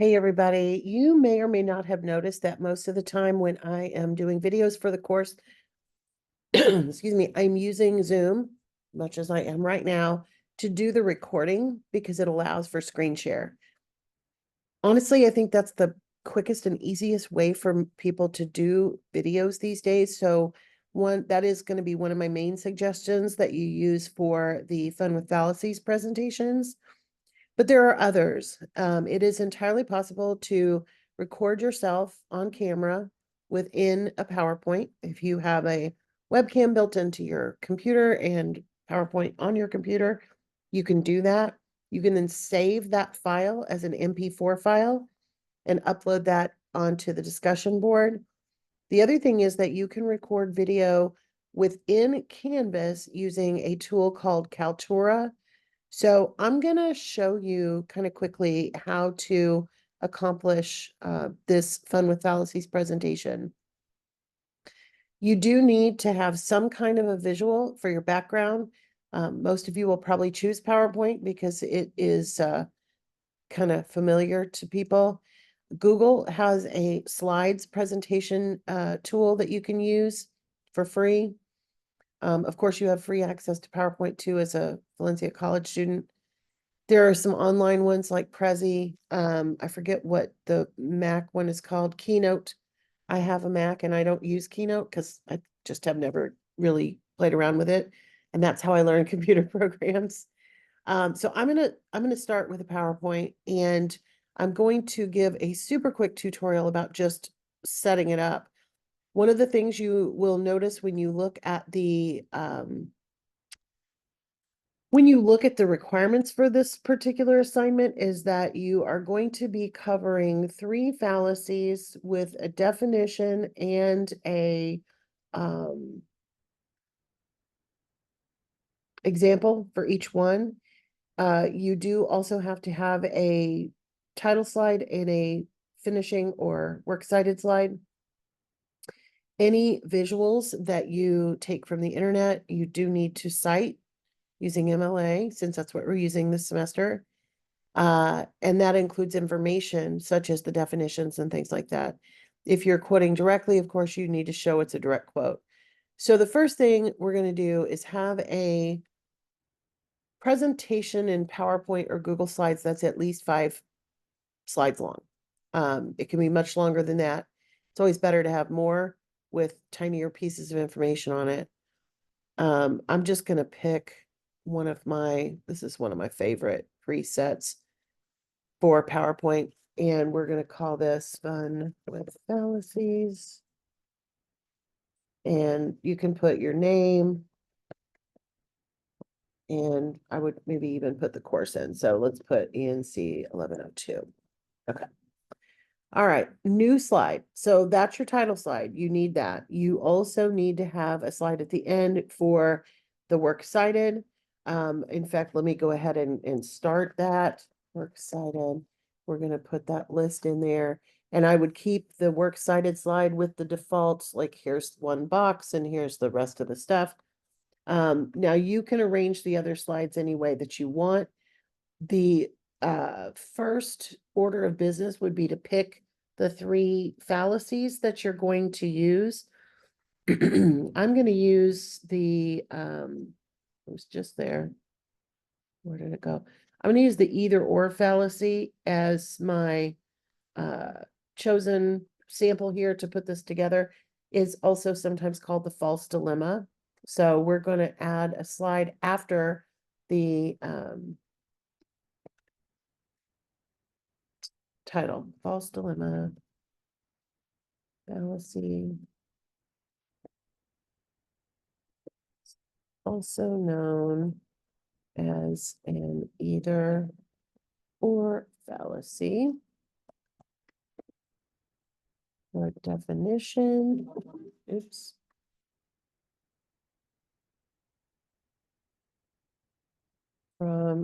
Hey, everybody. You may or may not have noticed that most of the time when I am doing videos for the course, excuse me, I'm using Zoom, much as I am right now, to do the recording because it allows for screen share. Honestly, I think that's the quickest and easiest way for people to do videos these days. So that is going to be one of my main suggestions that you use for the Fun with Fallacies presentations. But there are others. It is entirely possible to record yourself on camera within a PowerPoint. If you have a webcam built into your computer and PowerPoint on your computer, you can do that. You can then save that file as an MP4 file and upload that onto the discussion board. The other thing is that you can record video within Canvas using a tool called Kaltura. So I'm going to show you kind of quickly how to accomplish this Fun with Fallacies presentation. You do need to have some kind of a visual for your background. Most of you will probably choose PowerPoint because it is kind of familiar to people. Google has a slides presentation tool that you can use for free. Of course, you have free access to PowerPoint too as a Valencia College student. There are some online ones like Prezi. I forget what the Mac one is called, Keynote. I have a Mac and I don't use Keynote because I just have never really played around with it. And that's how I learn computer programs. So I'm gonna start with a PowerPoint and I'm going to give a super quick tutorial about just setting it up. One of the things you will notice when you look at the requirements for this particular assignment is that you are going to be covering 3 fallacies with a definition and a example for each one. You do also have to have a title slide and a finishing or works cited slide. Any visuals that you take from the internet, you do need to cite using MLA, since that's what we're using this semester. And that includes information such as the definitions and things like that. If you're quoting directly, of course, you need to show it's a direct quote. So the first thing we're going to do is have a presentation in PowerPoint or Google Slides that's at least 5 slides long. It can be much longer than that. It's always better to have more with tinier pieces of information on it. I'm just going to pick this is one of my favorite presets for PowerPoint, and we're going to call this Fun with Fallacies. And you can put your name, and I would maybe even put the course in. So let's put ENC 1102. Okay. All right, new slide. So that's your title slide. You need that. You also need to have a slide at the end for the works cited. In fact, let me go ahead and start that works cited. We're going to put that list in there. And I would keep the works cited slide with the defaults, like here's one box and here's the rest of the stuff. Now you can arrange the other slides any way that you want. The first order of business would be to pick the 3 fallacies that you're going to use. I'm going to use it was just there. Where did it go? I'm going to use the either or fallacy as my chosen sample here to put this together. Is also sometimes called the false dilemma. So we're going to add a slide after the title, false dilemma, fallacy, also known as an either or fallacy. For definition, oops.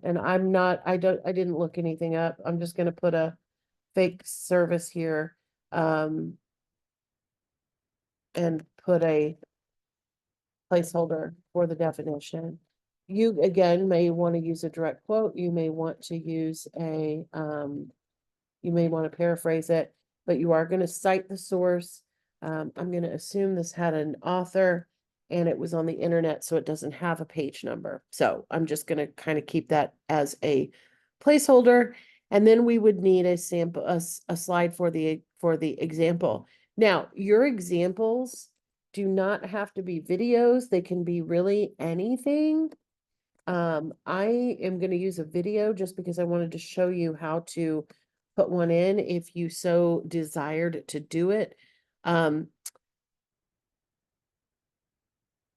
And I didn't look anything up. I'm just going to put a fake service here. And put a placeholder for the definition. You again may want to use a direct quote. You may want to use a You may want to paraphrase it, but you are going to cite the source. I'm going to assume this had an author and it was on the internet, so it doesn't have a page number. So I'm just going to kind of keep that as a placeholder. And then we would need a sample, a slide for the example. Now, your examples do not have to be videos. They can be really anything. I am going to use a video just because I wanted to show you how to put one in if you so desired to do it.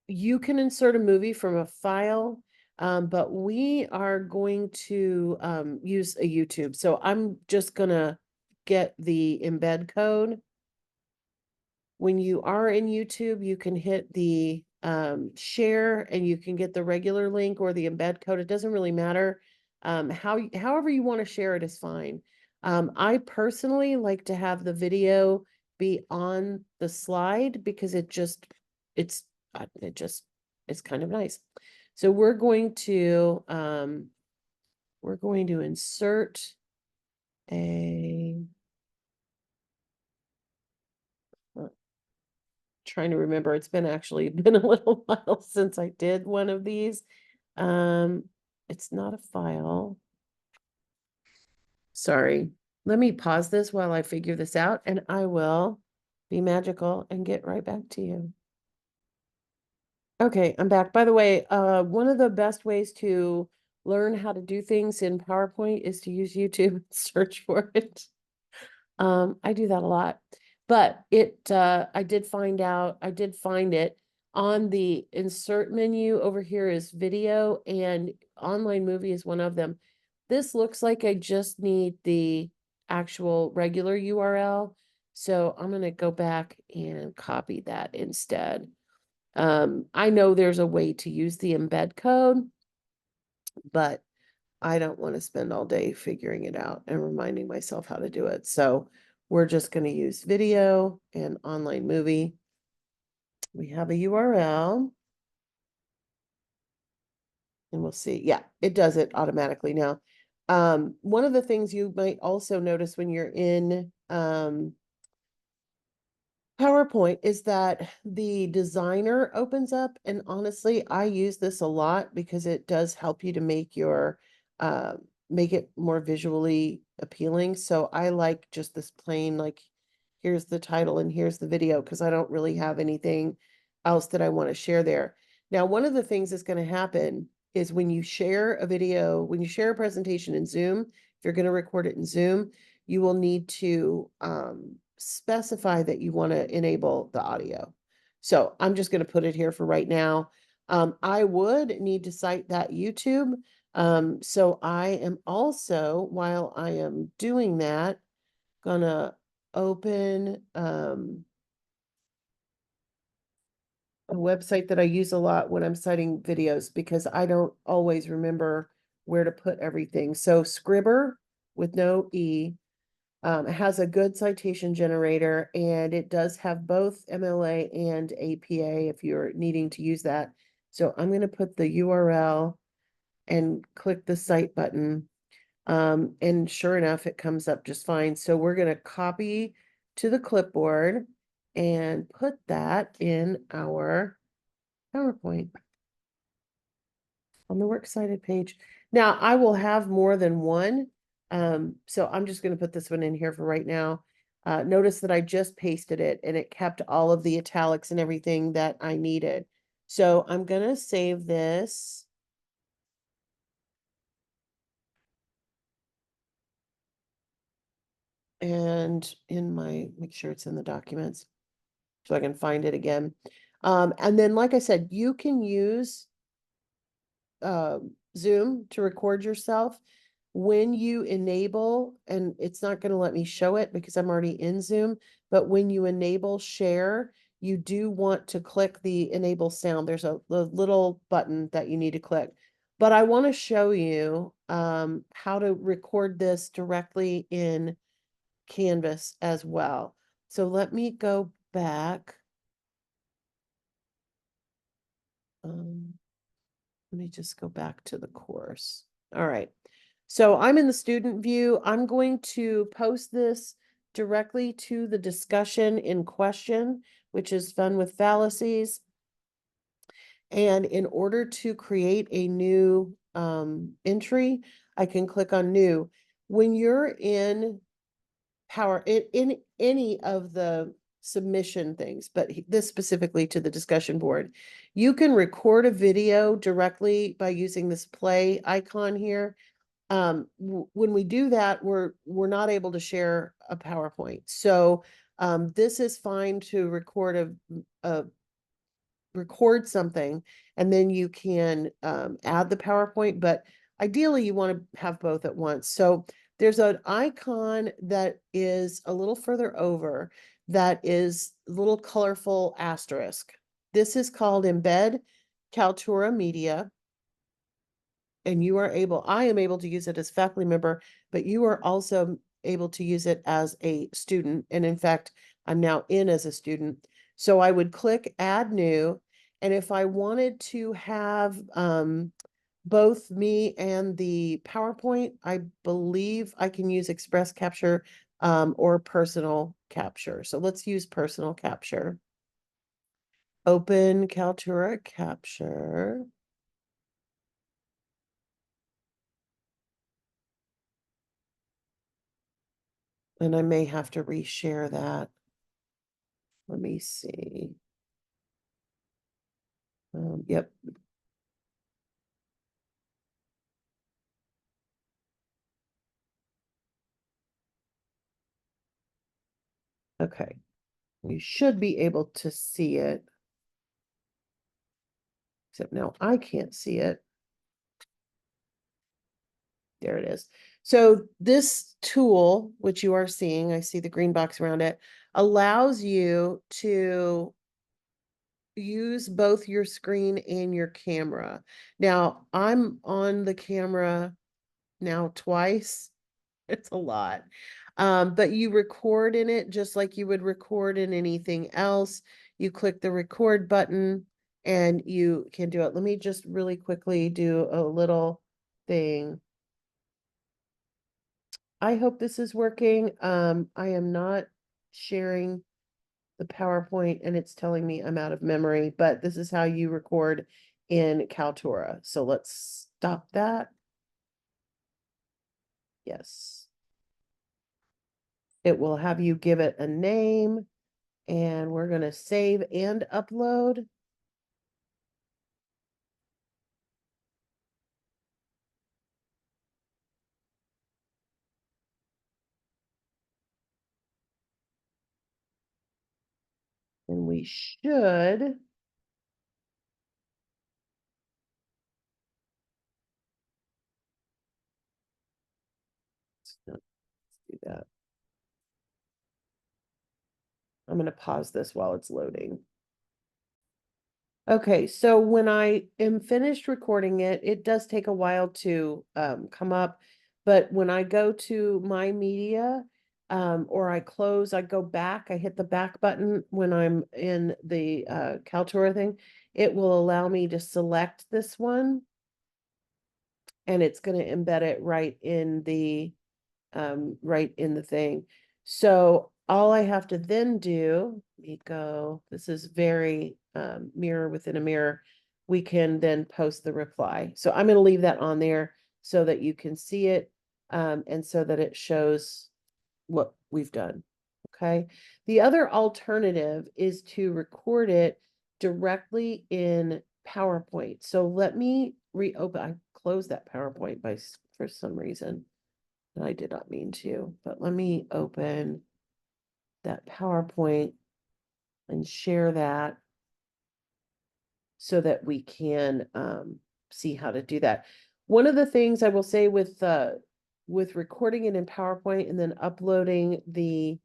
You can insert a movie from a file, but we are going to use a YouTube. So I'm just gonna get the embed code. When you are in YouTube, you can hit the share and you can get the regular link or the embed code. It doesn't really matter. However you want to share it is fine. I personally like to have the video be on the slide because it's kind of nice. So we're going to insert a trying to remember. It's been actually been a little while since I did one of these. It's not a file. Sorry. Let me pause this while I figure this out, and I will be magical and get right back to you. Okay, I'm back. By the way, one of the best ways to learn how to do things in PowerPoint is to use YouTube and search for it. I do that a lot, but I did find it on the insert menu over here is video, and online movie is one of them. This looks like I just need the actual regular URL. So I'm going to go back and copy that instead. I know there's a way to use the embed code, but I don't want to spend all day figuring it out and reminding myself how to do it. So we're just going to use video and online movie. We have a URL. And we'll see. Yeah, it does it automatically now. One of the things you might also notice when you're in PowerPoint is that the designer opens up, and honestly, I use this a lot because it does help you to make your make it more visually appealing. So I like just this plain, like, here's the title and here's the video, because I don't really have anything else that I want to share there. Now, one of the things that's going to happen is when you share a video, when you share a presentation in Zoom, if you're going to record it in Zoom, you will need to specify that you want to enable the audio. So I'm just going to put it here for right now. I would need to cite that YouTube. So I am also, while I am doing that, gonna open a website that I use a lot when I'm citing videos because I don't always remember where to put everything. So Scribr with no E has a good citation generator, and it does have both MLA and APA if you're needing to use that. So I'm going to put the URL and click the cite button. And sure enough, it comes up just fine. So we're going to copy to the clipboard and put that in our PowerPoint on the works cited page. Now I will have more than one. So I'm just going to put this one in here for right now. Notice that I just pasted it and it kept all of the italics and everything that I needed. So I'm going to save this. And make sure it's in the documents so I can find it again. And then, like I said, you can use Zoom to record yourself. When you enable, and it's not going to let me show it because I'm already in Zoom, but when you enable share, you do want to click the enable sound. There's a little button that you need to click. But I want to show you how to record this directly in Canvas as well. So let me go back. Let me just go back to the course. All right. So I'm in the student view. I'm going to post this directly to the discussion in question, which is fun with fallacies. And in order to create a new entry, I can click on new. When you're in in any of the submission things, but this specifically to the discussion board, you can record a video directly by using this play icon here. When we do that, we're not able to share a PowerPoint. So this is fine to record something, and then you can add the PowerPoint, but ideally you want to have both at once. So there's an icon that is a little further over that is a little colorful asterisk. This is called Embed Kaltura Media. And I am able to use it as faculty member, but you are also able to use it as a student. And in fact, I'm now in as a student. So I would click add new. And if I wanted to have both me and the PowerPoint, I believe I can use Express Capture or Personal Capture. So let's use Personal Capture. Open Kaltura Capture. And I may have to reshare that. Let me see. Yep. Okay. You should be able to see it. Except now I can't see it. There it is. So this tool, which you are seeing, I see the green box around it, allows you to use both your screen and your camera. Now, I'm on the camera now twice. It's a lot. But you record in it just like you would record in anything else. You click the record button and you can do it. Let me just really quickly do a little thing. I hope this is working. I am not sharing the PowerPoint and it's telling me I'm out of memory, but this is how you record in Kaltura. So let's stop that. Yes. It will have you give it a name, and we're going to save and upload. And we should. Let's do that. I'm going to pause this while it's loading. Okay, so when I am finished recording it, it does take a while to come up, but when I go to my media or I close, I go back, I hit the back button when I'm in the Kaltura thing, it will allow me to select this one, and it's going to embed it right in the thing. So all I have to then do, let me go, this is very mirror within a mirror. We can then post the reply. So I'm going to leave that on there so that you can see it and so that it shows what we've done. Okay. The other alternative is to record it directly in PowerPoint. So let me reopen. I closed that PowerPoint for some reason. I did not mean to, but let me open that PowerPoint and share that so that we can see how to do that. One of the things I will say with recording it in PowerPoint and then uploading the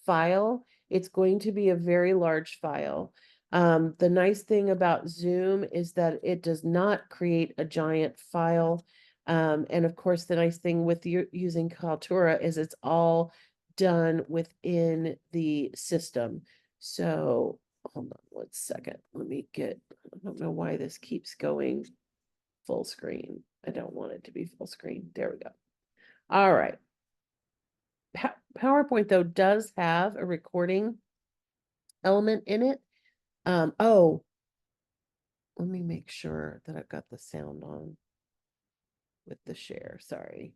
file, it's going to be a very large file. The nice thing about Zoom is that it does not create a giant file. And of course, the nice thing with using Kaltura is it's all done within the system. So hold on 1 second. Let me get, I don't know why this keeps going full screen. I don't want it to be full screen. There we go. All right. PowerPoint though does have a recording element in it. Oh, let me make sure that I've got the sound on with the share. Sorry.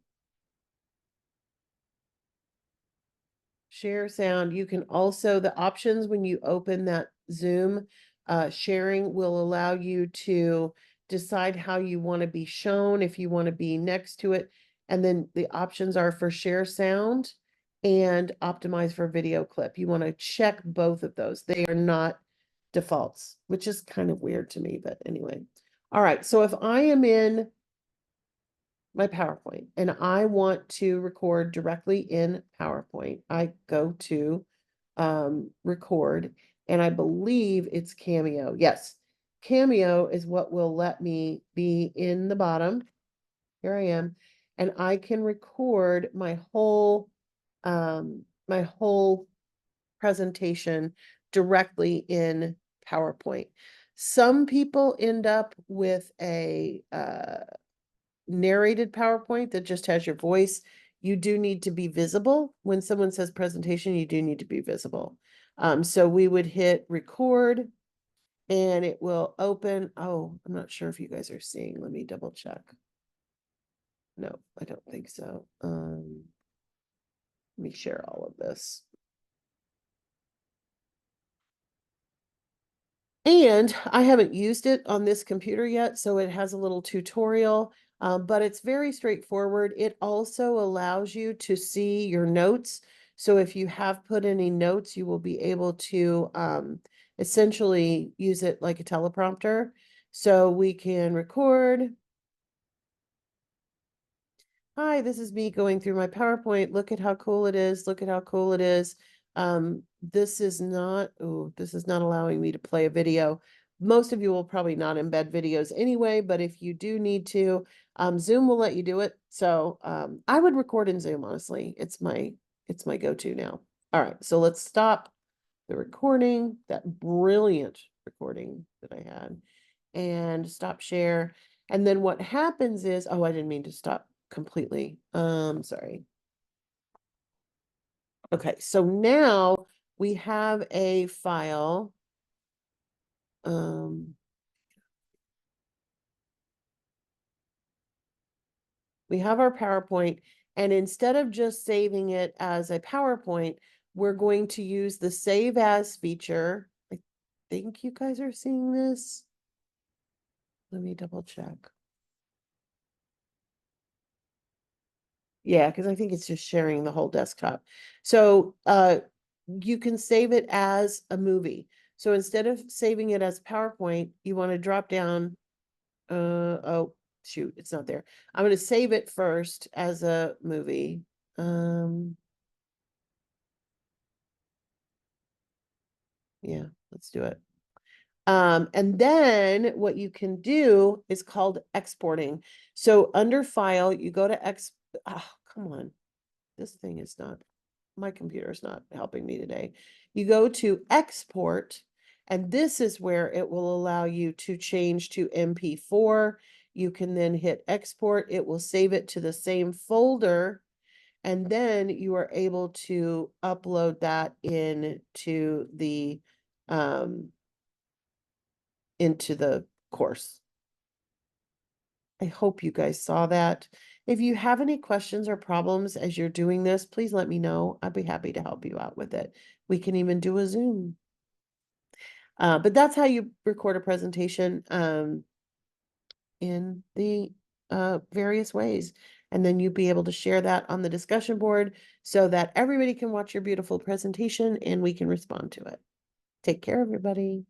Share sound. You can also, the options when you open that Zoom sharing will allow you to decide how you want to be shown, if you want to be next to it. And then the options are for share sound and optimize for video clip. You want to check both of those. They are not defaults, which is kind of weird to me, but anyway. All right, so if I am in my PowerPoint and I want to record directly in PowerPoint, I go to record, and I believe it's Cameo. Yes, Cameo is what will let me be in the bottom. Here I am, and I can record my whole presentation directly in PowerPoint. Some people end up with a narrated PowerPoint that just has your voice. You do need to be visible. When someone says presentation, you do need to be visible. So we would hit record and it will open. Oh, I'm not sure if you guys are seeing. Let me double check. No, I don't think so. Let me share all of this. And I haven't used it on this computer yet, so it has a little tutorial, but it's very straightforward. It also allows you to see your notes. So if you have put any notes, you will be able to essentially use it like a teleprompter. So we can record. Hi, this is me going through my PowerPoint. Look at how cool it is. Look at how cool it is. This is not allowing me to play a video. Most of you will probably not embed videos anyway, but if you do need to, Zoom will let you do it. So I would record in Zoom, honestly. It's my go-to now. All right, so let's stop the recording, that brilliant recording that I had, and stop share. And then what happens is, oh, I didn't mean to stop completely. Sorry. Okay, so now we have a file. We have our PowerPoint, and instead of just saving it as a PowerPoint, we're going to use the Save As feature. I think you guys are seeing this. Let me double check. Yeah, because I think it's just sharing the whole desktop. So you can save it as a movie. So instead of saving it as PowerPoint, you want to drop down. Oh, shoot, it's not there. I'm going to save it first as a movie. Yeah, let's do it. And then what you can do is called exporting. So under file, you go to oh, come on. This thing is not, my computer is not helping me today. You go to export, and this is where it will allow you to change to MP4. You can then hit export. It will save it to the same folder, and then you are able to upload that into the course. I hope you guys saw that. If you have any questions or problems as you're doing this, please let me know. I'd be happy to help you out with it. We can even do a Zoom. But that's how you record a presentation in the various ways. And then you'll be able to share that on the discussion board so that everybody can watch your beautiful presentation and we can respond to it. Take care, everybody.